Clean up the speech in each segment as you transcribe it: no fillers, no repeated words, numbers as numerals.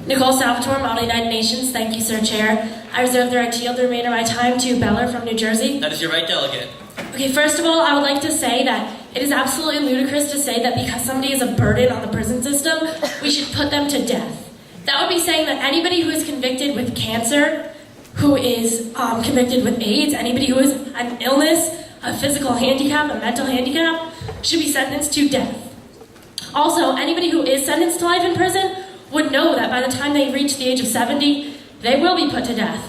Nicole Salvatore, Model United Nations. Thank you, Sir Chair. I reserve the right to yield the remainder of my time to Beller from New Jersey. That is your right, Delegate. Okay, first of all, I would like to say that it is absolutely ludicrous to say that because somebody is a burden on the prison system, we should put them to death. That would be saying that anybody who is convicted with cancer, who is convicted with AIDS, anybody who has an illness, a physical handicap, a mental handicap, should be sentenced to death. Also, anybody who is sentenced to life in prison would know that by the time they reach the age of 70, they will be put to death.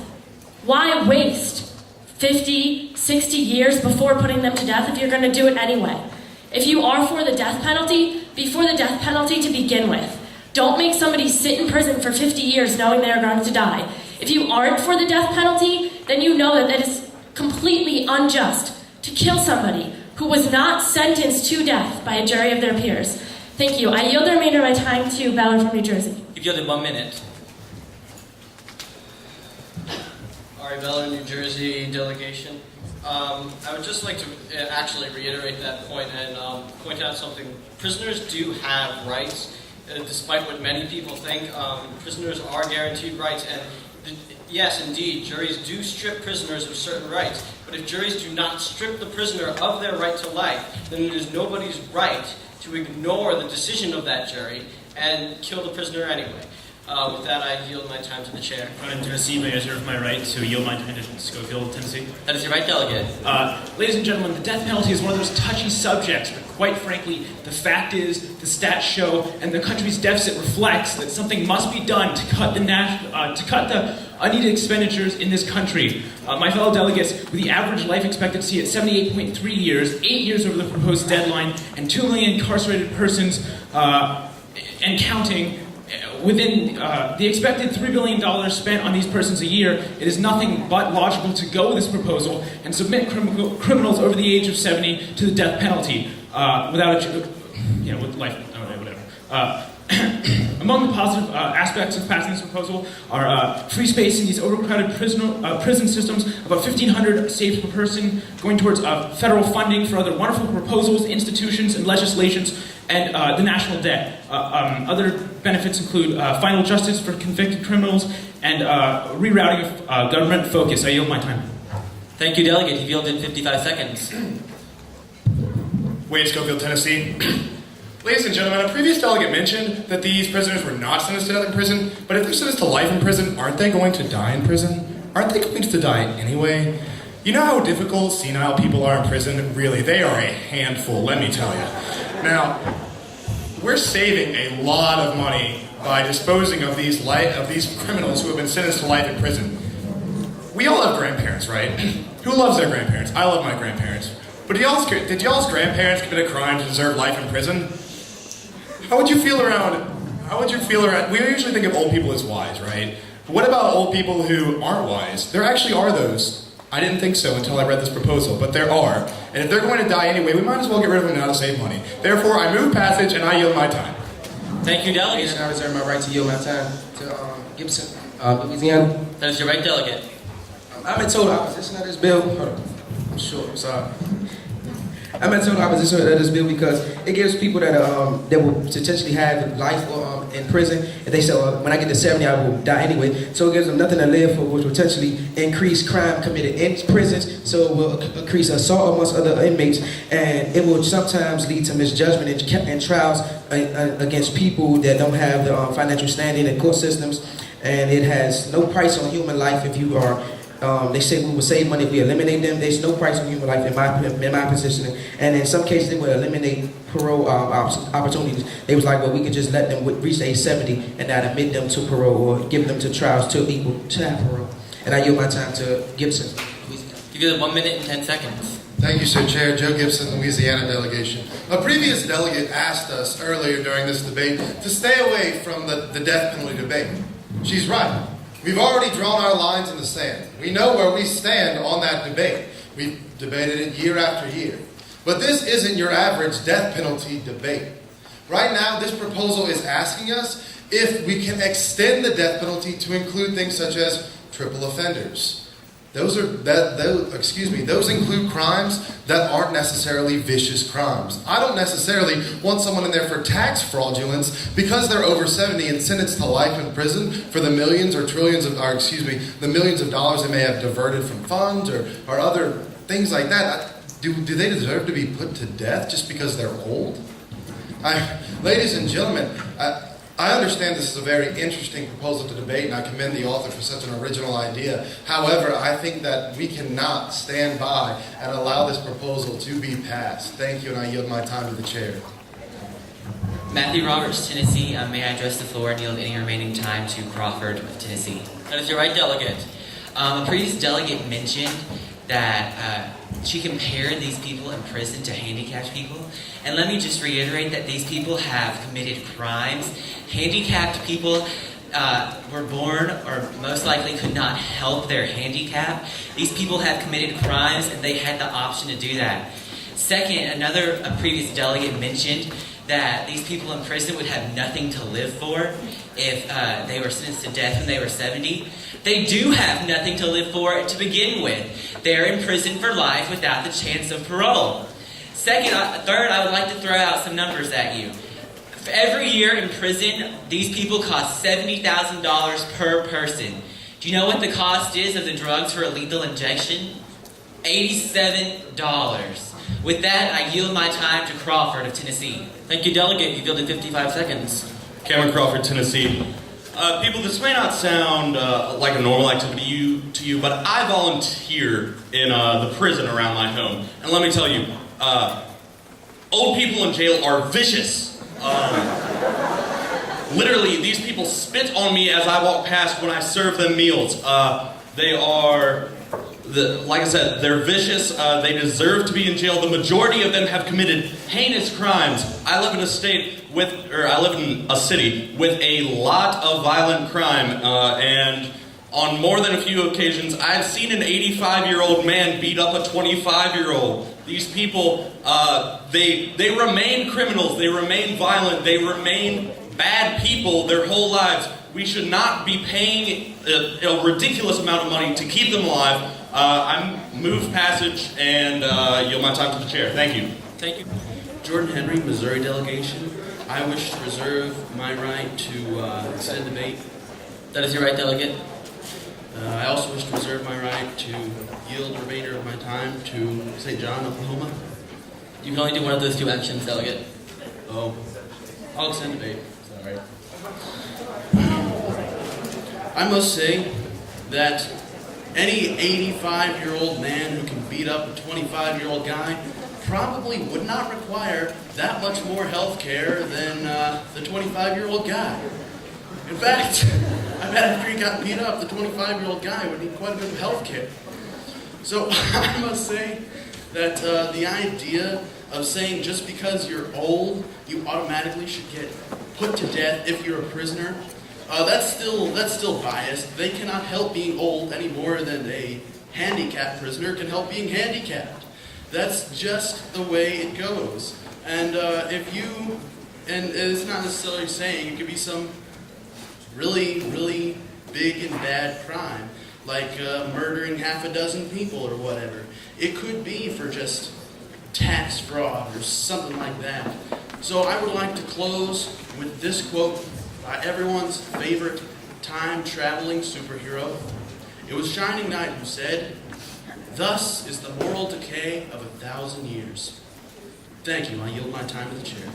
Why waste 50, 60 years before putting them to death if you're going to do it anyway? If you are for the death penalty, be for the death penalty to begin with. Don't make somebody sit in prison for 50 years knowing they are going to die. If you aren't for the death penalty, then you know that that is completely unjust to kill somebody who was not sentenced to death by a jury of their peers. Thank you. I yield the remainder of my time to Beller from New Jersey. You've yielded 1 minute. Ari Beller, New Jersey delegation. I would just like to actually reiterate that point and point out something. Prisoners do have rights, despite what many people think. Prisoners are guaranteed rights, and yes, indeed, juries do strip prisoners of certain rights. But if juries do not strip the prisoner of their right to life, then it is nobody's right to ignore the decision of that jury and kill the prisoner anyway. With that, I yield my time to the chair. In Tennessee, I reserve my right to yield my time to Schofield, Tennessee. That is your right, Delegate. Ladies and gentlemen, the death penalty is one of those touchy subjects, but quite frankly, the fact is, the stats show, and the country's deficit reflects that something must be done to cut the unneeded expenditures in this country. My fellow delegates, with the average life expectancy at 78.3 years, 8 years over the proposed deadline, and 2 million incarcerated persons and counting, within the expected $3 billion spent on these persons a year, it is nothing but logical to go with this proposal and submit criminals over the age of 70 to the death penalty with life, whatever. Among the positive aspects of passing this proposal are free space in these overcrowded prison systems, about 1,500 saved per person, going towards federal funding for other wonderful proposals, institutions, and legislations, and the national debt. Other benefits include final justice for convicted criminals and rerouting of government focus. I yield my time. Thank you, Delegate. You've yielded 55 seconds. Wade, Schofield, Tennessee. Ladies and gentlemen, a previous delegate mentioned that these prisoners were not sentenced to death in prison, but if they're sentenced to life in prison, aren't they going to die in prison? Aren't they going to die anyway? You know how difficult senile people are in prison? Really, they are a handful, let me tell you. Now, we're saving a lot of money by disposing of these criminals who have been sentenced to life in prison. We all have grandparents, right? Who loves their grandparents? I love my grandparents. But did y'all's grandparents commit a crime to deserve life in prison? How would you feel around, we usually think of old people as wise, right? But what about old people who aren't wise? There actually are those. I didn't think so until I read this proposal, but there are. And if they're going to die anyway, we might as well get rid of them now to save money. Therefore, I move passage and I yield my time. Thank you, Delegate. I reserve my right to yield my time to Gibson, Louisiana. That is your right, Delegate. I'm in total opposition of this bill. Hold on. I'm sure. I'm sorry. I'm in total opposition of this bill because it gives people that will potentially have life in prison, and they say, when I get to 70, I will die anyway. So it gives them nothing to live for, which will potentially increase crime committed in prisons. So it will increase assault amongst other inmates, and it will sometimes lead to misjudgment in trials against people that don't have the financial standing in court systems. And it has no price on human life if you are. They say we will save money if we eliminate them. There's no price on human life in my position. And in some cases, they will eliminate parole opportunities. They was like, well, we could just let them reach age 70 and not admit them to parole or give them to trials to people to have parole. And I yield my time to Gibson. You get 1 minute and 10 seconds. Thank you, Sir Chair. Joe Gibson, Louisiana delegation. A previous delegate asked us earlier during this debate to stay away from the death penalty debate. She's right. We've already drawn our lines in the sand. We know where we stand on that debate. We've debated it year after year. But this isn't your average death penalty debate. Right now, this proposal is asking us if we can extend the death penalty to include things such as triple offenders, Those include crimes that aren't necessarily vicious crimes. I don't necessarily want someone in there for tax fraudulence because they're over 70 and sentenced to life in prison for the millions or trillions of, the millions of dollars they may have diverted from funds or other things like that. Do they deserve to be put to death just because they're old? Ladies and gentlemen, I understand this is a very interesting proposal to debate, and I commend the author for such an original idea. However, I think that we cannot stand by and allow this proposal to be passed. Thank you, and I yield my time to the chair. Matthew Roberts, Tennessee. May I address the floor and yield any remaining time to Crawford of Tennessee? That is your right, delegate. A previous delegate mentioned that she compared these people in prison to handicapped people. And let me just reiterate that these people have committed crimes. Handicapped people were born or most likely could not help their handicap. These people have committed crimes and they had the option to do that. Second, a previous delegate mentioned that these people in prison would have nothing to live for if they were sentenced to death when they were 70. They do have nothing to live for to begin with. They're in prison for life without the chance of parole. Third, I would like to throw out some numbers at you. Every year in prison, these people cost $70,000 per person. Do you know what the cost is of the drugs for a lethal injection? $87. With that, I yield my time to Crawford of Tennessee. Thank you, delegate. You've yielded 55 seconds. Cameron Crawford, Tennessee. People, this may not sound like a normal activity to you, but I volunteer in the prison around my home. And let me tell you, old people in jail are vicious. Literally, these people spit on me as I walk past when I serve them meals. They are, like I said, they're vicious. They deserve to be in jail. The majority of them have committed heinous crimes. I live in a city with a lot of violent crime, and on more than a few occasions, I've seen an 85-year-old man beat up a 25-year-old. These people, they remain criminals, they remain violent, they remain bad people their whole lives. We should not be paying a ridiculous amount of money to keep them alive. I move passage and yield my time to the chair. Thank you. Thank you. Jordan Henry, Missouri delegation. I wish to reserve my right to extend debate. That is your right, delegate. I also wish to reserve my right to yield the remainder of my time to St. John, Oklahoma. You can only do one of those two actions, delegate. Oh, I'll extend debate. Is that right? I must say that any 85-year-old man who can beat up a 25-year-old guy probably would not require that much more health care than the 25-year-old guy. In fact, I bet after he got beat up, the 25-year-old guy would need quite a bit of health care. So I must say that the idea of saying just because you're old, you automatically should get put to death if you're a prisoner, that's still biased. They cannot help being old any more than a handicapped prisoner can help being handicapped. That's just the way it goes. And and it's not necessarily saying it could be some really, really big and bad crime, like murdering half a dozen people or whatever. It could be for just tax fraud or something like that. So I would like to close with this quote by everyone's favorite time-traveling superhero. It was Shining Knight who said, "Thus is the moral decay of 1,000 years." Thank you. I yield my time to the chair.